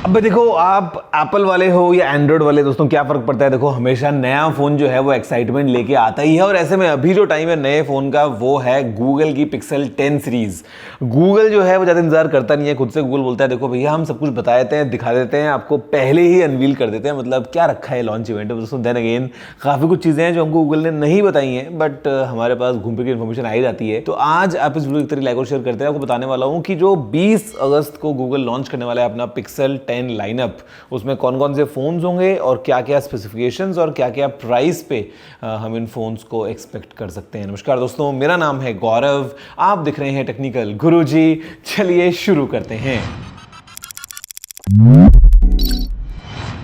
अब देखो, आप एप्पल वाले हो या एंड्रॉइड वाले, दोस्तों क्या फर्क पड़ता है। देखो, हमेशा नया फोन जो है वो एक्साइटमेंट लेके आता ही है, और ऐसे में अभी जो टाइम है नए फोन का वो है गूगल की पिक्सल 10 सीरीज। गूगल जो है वो ज्यादा इंतजार करता नहीं है, खुद से गूगल बोलता है देखो भैया हम सब कुछ बता देते हैं, दिखा देते हैं, आपको पहले ही अनवील कर देते हैं। मतलब क्या रखा है लॉन्च इवेंट में दोस्तों। देन अगेन काफी कुछ चीजें हैं जो हमको गूगल ने नहीं बताई हैं, बट हमारे पास घूम फिर के इन्फॉर्मेशन आ ही जाती है। तो आज आप इस वीडियो की तरह लाइक और शेयर करते हैं, आपको बताने वाला हूं कि जो 20 अगस्त को गूगल लॉन्च करने वाला है अपना पिक्सल 10 लाइनअप, उसमें कौन कौन से फोन्स होंगे और क्या क्या स्पेसिफिकेशंस और क्या क्या प्राइस पे हम इन फोन्स को एक्सपेक्ट कर सकते हैं। नमस्कार दोस्तों, मेरा नाम है गौरव, आप दिख रहे हैं टेक्निकल गुरुजी। चलिए शुरू करते हैं।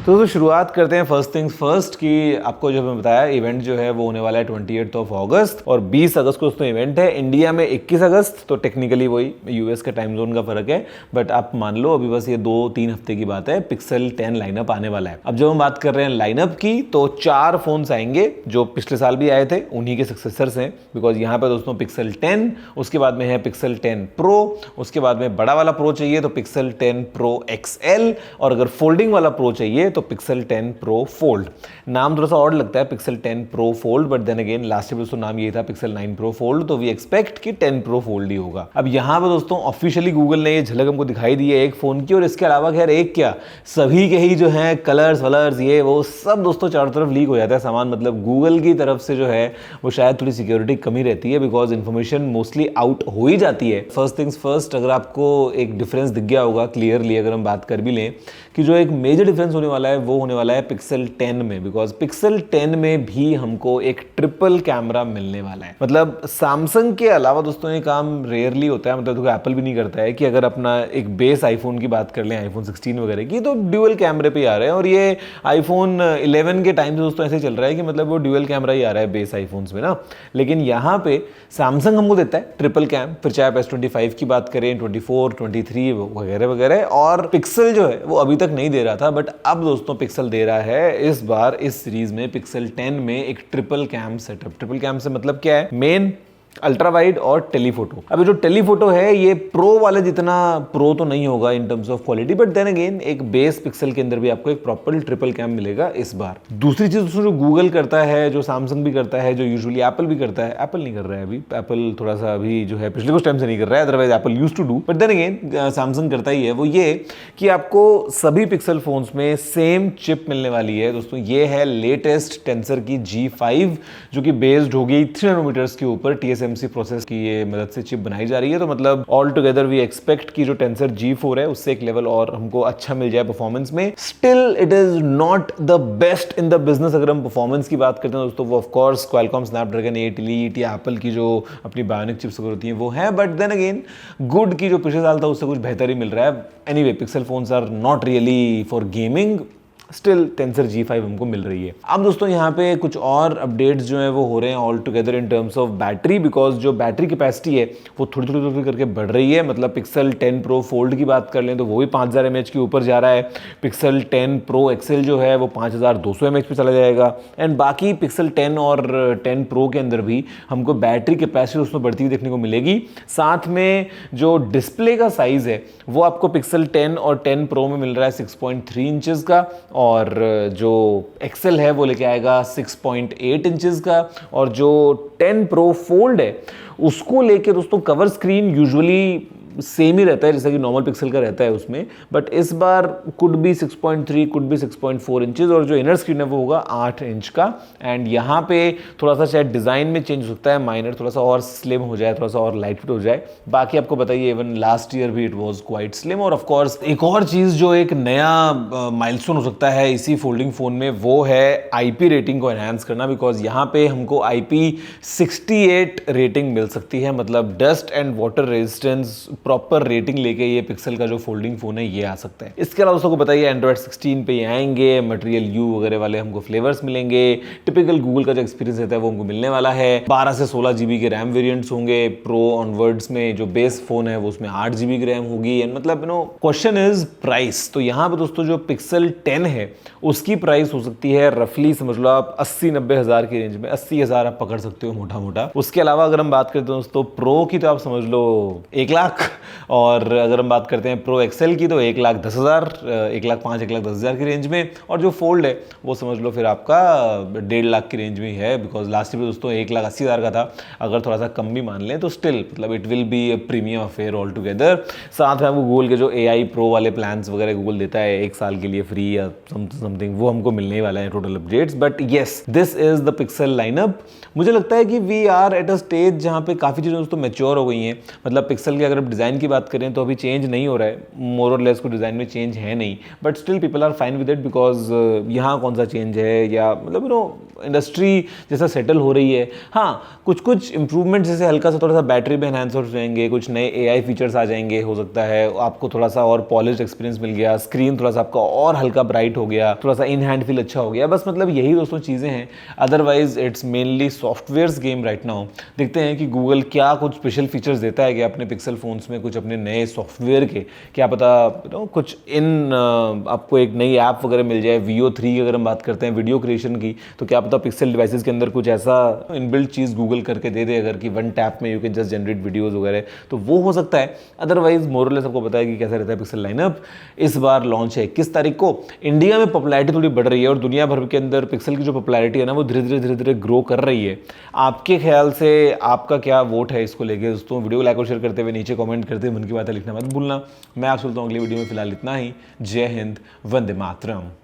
तो शुरुआत करते हैं फर्स्ट थिंग्स फर्स्ट कि आपको जो मैं बताया इवेंट जो है वो होने वाला है 28 अगस्त और 20 अगस्त को उसमें इवेंट है। इंडिया में 21 अगस्त, तो टेक्निकली वही यूएस के टाइम जोन का फर्क है, बट आप मान लो अभी बस ये 2-3 हफ्ते की बात है। पिक्सल 10 लाइनअप आने वाला है। अब जब हम बात कर रहे हैं लाइनअप की, तो 4 फोन्स आएंगे जो पिछले साल भी आए थे, उन्हीं के सक्सेसर्स हैं। बिकॉज यहाँ पे दोस्तों पिक्सल 10, उसके बाद में है पिक्सल 10 प्रो, उसके बाद में बड़ा वाला प्रो चाहिए तो पिक्सल 10 प्रो XL, और अगर फोल्डिंग वाला प्रो चाहिए तो पिक्सल 10 प्रो फोल्ड। नाम थोड़ा सा और लगता है pixel 10 pro fold, but then again last year दोस्तों नाम ये था पिक्सल 9 प्रो फोल्ड, तो वी एक्सपेक्ट कि 10 प्रो फोल्ड ही होगा। अब यहां पर दोस्तों ऑफिशियली गूगल ने ये झलक हमको दिखाई दी है एक फोन की, और इसके अलावा खैर एक क्या, सभी के ही जो है कलर्स वलर्स ये वो सब दोस्तों चारों तरफ लीक हो जाता है सामान। मतलब गूगल की तरफ से जो है वो शायद थोड़ी सिक्योरिटी कमी रहती है, बिकॉज इन्फॉर्मेशन मोस्टली आउट हो ही जाती है। फर्स्ट थिंग्स फर्स्ट, अगर आपको एक डिफरेंस दिख गया होगा क्लियरली, अगर हम बात कर भी लें कि जो एक मेजर डिफरेंस होने वाला है वो होने वाला है पिक्सल 10 में। बिकॉज पिक्सल 10 में भी हमको एक ट्रिपल कैमरा मिलने वाला है। मतलब सैमसंग के अलावा दोस्तों ये काम रेयरली होता है, मतलब तो एप्पल भी नहीं करता है कि अगर अपना एक बेस आईफोन की बात कर लें, आईफोन 16 वगैरह की, तो ड्यूअल कैमरे पे ही आ रहे हैं। और ये आईफोन 11 के टाइम से दोस्तों ऐसे चल रहा है कि मतलब वो ड्यूअल कैमरा ही आ रहा है बेस आईफोन्स में ना। लेकिन यहाँ पे सैमसंग हमको देता है ट्रिपल कैम, फिर चाहे आप S25 की बात करें, 24, 23 वगैरह वगैरह, और पिक्सल जो है वो अभी तक नहीं दे रहा था, बट अब दोस्तों पिक्सल दे रहा है इस बार इस सीरीज में पिक्सल 10 में एक triple cam setup. Triple cam से मतलब क्या है, मेन, अल्ट्रा वाइड और टेलीफोटो। अब जो टेलीफोटो है ये प्रो वाले जितना प्रो तो नहीं होगा in terms of quality, but then again एक बेस पिक्सल के अंदर भी आपको एक प्रॉपर ट्रिपल कैम मिलेगा इस बार। दूसरी चीज जो गूगल करता है, जो सैमसंग भी करता है, जो यूजुअली एप्पल भी करता है, एप्पल नहीं कर रहा है अभी, एप्पल थोड़ा सा अभी जो है पिछले कुछ टाइम से नहीं कर रहा है, otherwise Apple used to do, but then again Samsung करता ही है, वो ये कि आपको सभी पिक्सल फोन्स में सेम चिप मिलने वाली है दोस्तों। ये है लेटेस्ट टेंसर की G5, जो कि बेस्ड होगी 3 नैनोमीटर्स के ऊपर TSMC प्रोसेस की ये मदद से चिप बनाई जा रही है। तो मतलब ऑल टुगेदर वी एक्सपेक्ट कि जो टेंसर G4 है उससे एक लेवल और हमको अच्छा मिल जाए परफॉर्मेंस में। Still it is not the best in the business. अगर हम परफॉर्मेंस की बात करते हैं दोस्तों, वो of course Qualcomm Snapdragon 8 elite या एप्पल की जो अपनी बायोनिक चिप्स होती हैं वो है, बट देन अगेन गुड की जो पिछले साल था उससे कुछ बेहतर ही मिल रहा है। Anyway pixel phones are not really for gaming, still Tensor G5 हमको मिल रही है। अब दोस्तों यहाँ पे कुछ और अपडेट्स जो है वो हो रहे हैं all together in terms of battery, because जो बैटरी कैपेसिटी है वो थोड़ी थोड़ी करके बढ़ रही है। मतलब पिक्सल 10 प्रो फोल्ड की बात कर लें तो वो भी 5000 mAh के ऊपर जा रहा है। पिक्सल 10 प्रो XL जो है वो 5200 mAh पे चला जाएगा। एंड बाकी पिक्सल 10 और 10 प्रो के अंदर भी हमको बैटरी कैपेसिटी दोस्तों बढ़ती हुई देखने को मिलेगी। साथ में जो डिस्प्ले का साइज है वो आपको पिक्सल 10 और 10 प्रो में मिल रहा है 6.3 इंचेस का, और जो XL है वो लेके आएगा 6.8 इंचेस का, और जो 10 प्रो फोल्ड है उसको लेके दोस्तों कवर स्क्रीन यूजुअली सेम ही रहता है जैसा कि नॉर्मल पिक्सल का रहता है उसमें, बट इस बार कुड भी 6.3 कुड भी 6.4 इंचेस, और जो इनर स्क्रीन है वो होगा 8 इंच का। एंड यहाँ पे थोड़ा सा शायद डिज़ाइन में चेंज हो सकता है माइनर, थोड़ा सा और स्लिम हो जाए, थोड़ा सा और लाइट फिट हो जाए। बाकी आपको बताइए इवन लास्ट ईयर भी इट वाज क्वाइट स्लिम। और ऑफ कोर्स एक और चीज़ जो एक नया माइलस्टोन हो सकता है इसी फोल्डिंग फ़ोन में वो है IP रेटिंग को एनहांस करना, बिकॉज यहाँ पे हमको IP68 रेटिंग मिल सकती है। मतलब dust and water resistance proper rating लेके ये पिक्सल का जो फोल्डिंग फोन है ये आ सकता है। इसके अलावा दोस्तों को बताइए एंड्रॉइड 16 पे ये आएंगे, मटेरियल यू वगैरह वाले हमको फ्लेवर्स मिलेंगे। टिपिकल गूगल का जो एक्सपीरियंस रहता है वो हमको मिलने वाला है। 12 से 16 GB के रैम वेरिएंट्स होंगे प्रो ऑनवर्ड्स में। जो बेस फोन है वो उसमें 8 GB की रैम होगी। एंड मतलब क्वेश्चन इज प्राइस। तो यहाँ पे दोस्तों जो पिक्सल 10 है उसकी प्राइस हो सकती है रफली समझ लो आप 80-90 हज़ार की रेंज में, 80,000 आप पकड़ सकते हो मोटा मोटा। उसके अलावा अगर हम बात करते हैं दोस्तों प्रो की, तो आप समझ लो 1 लाख और अगर हम बात करते हैं प्रो एक्सेल की तो 1,10,000, 1,05,000, 1,10,000 की रेंज में। और जो फोल्ड है वो समझ लो फिर आपका 1.5 लाख की रेंज में ही है, बिकॉज लास्ट ईयर दोस्तों 1,80,000 का था। अगर थोड़ा सा कम भी मान लें तो स्टिल मतलब it will be A premium affair all together. साथ में आपको गूगल के जो AI प्रो वाले प्लान्स वगैरह गूगल देता है 1 साल के लिए फ्री या समथिंग, वो हमको मिलने ही वाला है, total updates. But yes, this is the pixel lineup. मुझे लगता है कि we are at a stage जहाँ पे काफ़ी चीज़ें दोस्तों मैच्योर हो गई हैं। मतलब पिक्सल की अगर डिज़ाइन की बात करें तो अभी चेंज नहीं हो रहा है, मोर और लेस को डिज़ाइन में चेंज है नहीं, but still people are fine with it, because यहाँ कौन सा चेंज है, या मतलब इंडस्ट्री जैसा सेटल हो रही है। हाँ, कुछ इंप्रूवमेंट जैसे हल्का सा थोड़ा सा बैटरी में एनहांस हो जाएंगे, कुछ नए AI फीचर्स आ जाएंगे, हो सकता है आपको थोड़ा सा और पॉलिश्ड एक्सपीरियंस मिल गया, स्क्रीन थोड़ा सा आपका और हल्का ब्राइट हो गया, थोड़ा सा इन हैंड फील अच्छा हो गया, बस मतलब यही दोस्तों चीज़ें हैं। Otherwise it's mainly softwares game right now. देखते हैं कि गूगल क्या कुछ स्पेशल फीचर्स देता है कि अपने पिक्सल फोन्स में, कुछ अपने नए सॉफ्टवेयर के, क्या पता कुछ आपको एक नई ऐप वगैरह मिल जाए। VO3 की अगर हम बात करते हैं वीडियो क्रिएशन की, तो क्या पता पिक्सल डिवाइसेस के अंदर कुछ ऐसा इनबिल्ट चीज़ गूगल करके दे दे अगर कि 1 टैप में you can just generate videos वगैरह, तो वो हो सकता है। अदरवाइज मोरलेस सबको पता है कि कैसा रहता है पिक्सल लाइनअप। इस बार लॉन्च है 21 तारीख को। इंडिया में पॉपुलैरिटी थोड़ी बढ़ रही है और दुनिया भर के अंदर पिक्सल की जो पॉपुलैरिटी है ना वो धीरे धीरे ग्रो कर रही है। आपके ख्याल से आपका क्या वोट है इसको लेके दोस्तों? वीडियो को लाइक और शेयर करते हुए नीचे कमेंट करते हुए मन की बातें लिखना मत भूलना। मैं आप सुनता हूँ अगली वीडियो में, फिलहाल इतना ही। जय हिंद, वंदे मातरम।